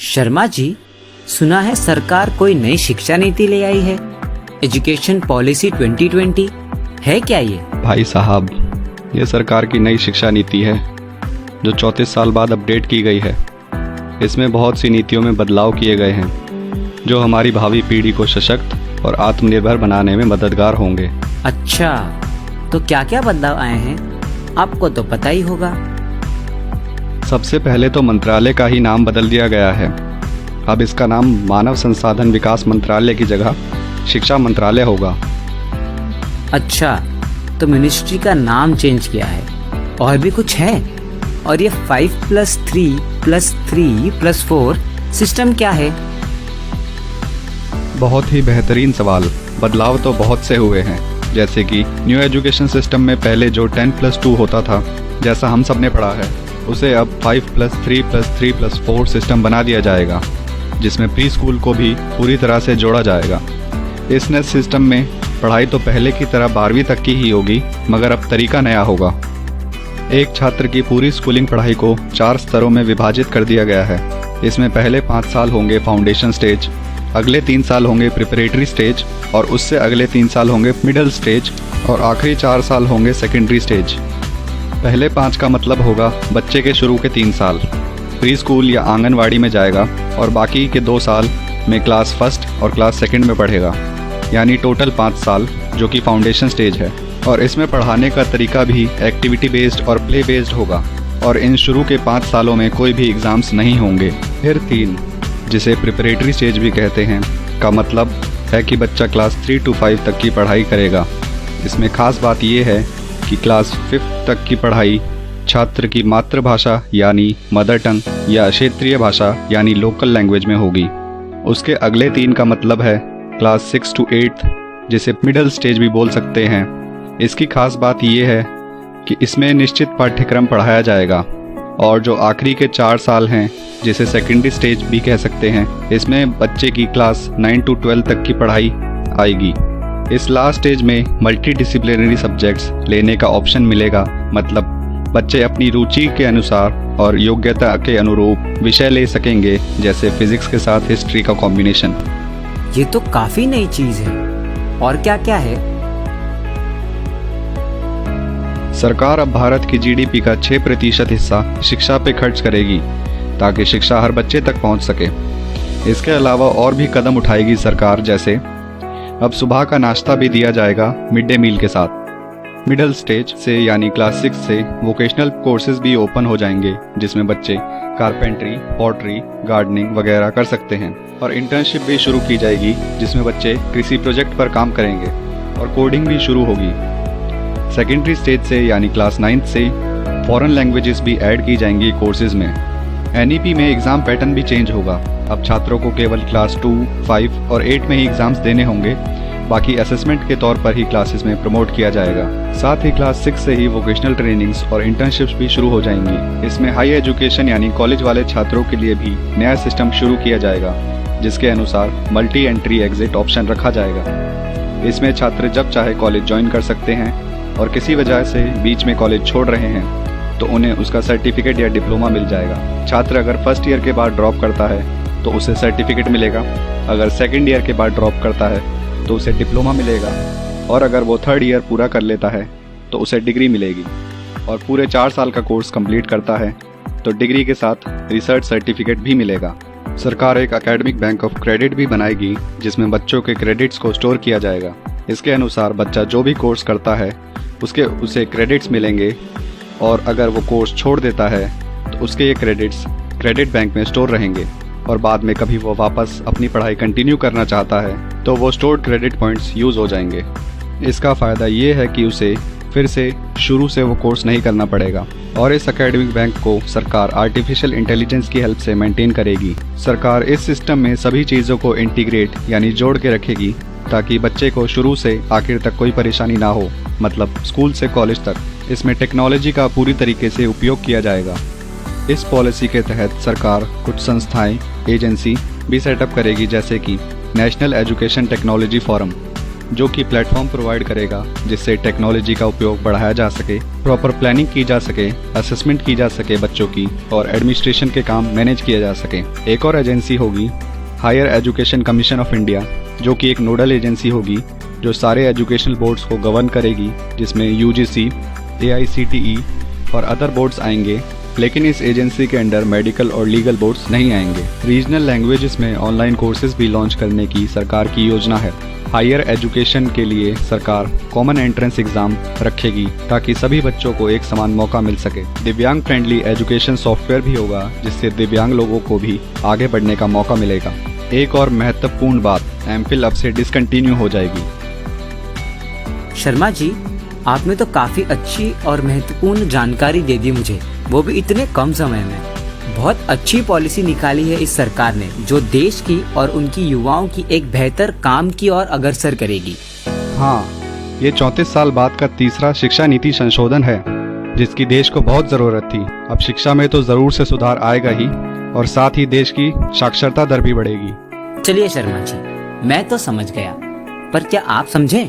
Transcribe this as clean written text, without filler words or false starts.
शर्मा जी, सुना है सरकार कोई नई शिक्षा नीति ले आई है, एजुकेशन पॉलिसी 2020। है क्या ये? भाई साहब, ये सरकार की नई शिक्षा नीति है जो 34 साल बाद अपडेट की गई है। इसमें बहुत सी नीतियों में बदलाव किए गए हैं जो हमारी भावी पीढ़ी को सशक्त और आत्मनिर्भर बनाने में मददगार होंगे। अच्छा, तो क्या क्या बदलाव आए हैं? आपको तो पता ही होगा। सबसे पहले तो मंत्रालय का ही नाम बदल दिया गया है। अब इसका नाम मानव संसाधन विकास मंत्रालय की जगह शिक्षा मंत्रालय होगा। अच्छा, तो मिनिस्ट्री का नाम चेंज किया है। और भी कुछ है? और ये 5+3+3+4 सिस्टम क्या है? बहुत ही बेहतरीन सवाल। बदलाव तो बहुत से हुए हैं, जैसे कि न्यू एजुकेशन सिस्टम में पहले जो 10+2 होता था, जैसा हम सब ने पढ़ा है, उसे अब 5+3+3+4 सिस्टम बना दिया जाएगा, जिसमें प्री स्कूल को भी पूरी तरह से जोड़ा जाएगा। इस नए सिस्टम में पढ़ाई तो पहले की तरह 12वीं तक की ही होगी, मगर अब तरीका नया होगा। एक छात्र की पूरी स्कूलिंग पढ़ाई को 4 स्तरों में विभाजित कर दिया गया है। इसमें पहले 5 साल होंगे फाउंडेशन स्टेज, अगले 3 साल होंगे प्रिपरेटरी स्टेज, और उससे अगले 3 साल होंगे मिडिल स्टेज, और आखिरी 4 साल होंगे सेकेंडरी स्टेज। पहले 5 का मतलब होगा बच्चे के शुरू के 3 साल प्री स्कूल या आंगनवाड़ी में जाएगा, और बाकी के 2 साल में क्लास फर्स्ट और क्लास सेकंड में पढ़ेगा, यानी टोटल 5 साल, जो कि फाउंडेशन स्टेज है। और इसमें पढ़ाने का तरीका भी एक्टिविटी बेस्ड और प्ले बेस्ड होगा, और इन शुरू के 5 सालों में कोई भी एग्ज़ाम्स नहीं होंगे। फिर 3, जिसे प्रिपरेटरी स्टेज भी कहते हैं, का मतलब है कि बच्चा क्लास 3 to 5 तक की पढ़ाई करेगा। इसमें खास बात यह है कि क्लास 5 तक की पढ़ाई छात्र की मातृभाषा यानी मदर टंग या क्षेत्रीय भाषा यानी लोकल लैंग्वेज में होगी। उसके अगले 3 का मतलब है क्लास 6 to 8, जिसे मिडिल स्टेज भी बोल सकते हैं। इसकी खास बात यह है कि इसमें निश्चित पाठ्यक्रम पढ़ाया जाएगा, और जो आखिरी के 4 साल हैं, जिसे सेकेंडरी स्टेज भी कह सकते हैं, इसमें बच्चे की क्लास 9 to 12 तक की पढ़ाई आएगी। इस लास्ट स्टेज में मल्टी डिसिप्लिनरी सब्जेक्ट्स लेने का ऑप्शन मिलेगा, मतलब बच्चे अपनी रुचि के अनुसार और योग्यता के अनुरूप विषय ले सकेंगे, जैसे फिजिक्स के साथ हिस्ट्री का कॉम्बिनेशन। ये तो काफी नई चीज है। और क्या क्या है? सरकार अब भारत की जीडीपी का 6% हिस्सा शिक्षा पे खर्च करेगी, ताकि शिक्षा हर बच्चे तक पहुंच सके। इसके अलावा और भी कदम उठाएगी सरकार, जैसे अब सुबह का नाश्ता भी दिया जाएगा मिड डे मील के साथ। मिडिल स्टेज से यानी क्लास 6 से वोकेशनल कोर्सेज भी ओपन हो जाएंगे, जिसमें बच्चे कारपेंट्री, पॉटरी, गार्डनिंग वगैरह कर सकते हैं। और इंटर्नशिप भी शुरू की जाएगी, जिसमें बच्चे किसी प्रोजेक्ट पर काम करेंगे, और कोडिंग भी शुरू होगी। सेकेंडरी स्टेज से यानी क्लास 9 से फॉरेन लैंग्वेजेस भी ऐड की जाएंगी कोर्सेज में। एनईपी में एग्ज़ाम पैटर्न भी चेंज होगा। अब छात्रों को केवल क्लास 2, 5 और 8 में ही एग्ज़ाम्स देने होंगे, बाकी असेसमेंट के तौर पर ही क्लासेस में प्रमोट किया जाएगा। साथ ही क्लास 6 से ही वोकेशनल ट्रेनिंग्स और इंटर्नशिप्स भी शुरू हो जाएंगी। इसमें हाई एजुकेशन यानी कॉलेज वाले छात्रों के लिए भी नया सिस्टम शुरू किया जाएगा, जिसके अनुसार मल्टी एंट्री एग्जिट ऑप्शन रखा जाएगा। इसमें छात्र जब चाहे कॉलेज ज्वाइन कर सकते हैं, और किसी वजह से बीच में कॉलेज छोड़ रहे हैं तो उन्हें उसका सर्टिफिकेट या डिप्लोमा मिल जाएगा। छात्र अगर फर्स्ट ईयर के बाद ड्रॉप करता है तो उसे सर्टिफिकेट मिलेगा, अगर सेकेंड ईयर के बाद ड्रॉप करता है तो उसे डिप्लोमा मिलेगा, और अगर वो 3rd ईयर पूरा कर लेता है तो उसे डिग्री मिलेगी। और पूरे 4 साल का कोर्स कंप्लीट करता है तो डिग्री के साथ रिसर्च सर्टिफिकेट भी मिलेगा। सरकार एक एकेडमिक बैंक ऑफ क्रेडिट भी बनाएगी, जिसमें बच्चों के क्रेडिट्स को स्टोर किया जाएगा। इसके अनुसार बच्चा जो भी कोर्स करता है उसे क्रेडिट्स मिलेंगे, और अगर वो कोर्स छोड़ देता है तो उसके ये क्रेडिट्स क्रेडिट बैंक में स्टोर रहेंगे, और बाद में कभी वो वापस अपनी पढ़ाई कंटिन्यू करना चाहता है तो वो स्टोर्ड क्रेडिट पॉइंट्स यूज़ हो जाएंगे। इसका फ़ायदा ये है कि उसे फिर से शुरू से वो कोर्स नहीं करना पड़ेगा। और इस एकेडमिक बैंक को सरकार आर्टिफिशियल इंटेलिजेंस की हेल्प से मेंटेन करेगी। सरकार इस सिस्टम में सभी चीज़ों को इंटीग्रेट यानी जोड़ के रखेगी, ताकि बच्चे को शुरू से आखिर तक कोई परेशानी ना हो, मतलब स्कूल से कॉलेज तक। इसमें टेक्नोलॉजी का पूरी तरीके से उपयोग किया जाएगा। इस पॉलिसी के तहत सरकार कुछ संस्थाएं, एजेंसी भी सेटअप करेगी, जैसे कि नेशनल एजुकेशन टेक्नोलॉजी फोरम, जो कि प्लेटफॉर्म प्रोवाइड करेगा जिससे टेक्नोलॉजी का उपयोग बढ़ाया जा सके, प्रॉपर प्लानिंग की जा सके, असेसमेंट की जा सके बच्चों की और एडमिनिस्ट्रेशन के काम मैनेज किया जा सके। एक और एजेंसी होगी higher education commission of India, जो कि एक नोडल एजेंसी होगी जो सारे एजुकेशनल बोर्ड्स को गवर्न करेगी, जिसमें UGC, AICTE और अदर बोर्ड्स आएंगे। लेकिन इस एजेंसी के अंडर मेडिकल और लीगल बोर्ड्स नहीं आएंगे। रीजनल लैंग्वेजेस में ऑनलाइन कोर्सेज भी लॉन्च करने की सरकार की योजना है। हायर एजुकेशन के लिए सरकार कॉमन एंट्रेंस एग्जाम रखेगी ताकि सभी बच्चों को एक समान मौका मिल सके। दिव्यांग फ्रेंडली एजुकेशन सॉफ्टवेयर भी होगा जिससे दिव्यांग लोगों को भी आगे बढ़ने का मौका मिलेगा। एक और महत्वपूर्ण बात, एमफिल अब से डिसकंटिन्यू हो जाएगी। शर्मा जी, आपने तो काफी अच्छी और महत्वपूर्ण जानकारी दे दी मुझे, वो भी इतने कम समय में। बहुत अच्छी पॉलिसी निकाली है इस सरकार ने जो देश की और उनकी युवाओं की एक बेहतर काम की ओर अग्रसर करेगी। हाँ, ये 34 साल बाद का तीसरा शिक्षा नीति संशोधन है जिसकी देश को बहुत ज़रूरत थी। अब शिक्षा में तो ज़रूर से सुधार आएगा ही और साथ ही देश की साक्षरता दर भी बढ़ेगी। चलिए शर्मा जी, मैं तो समझ गया, पर क्या आप समझे?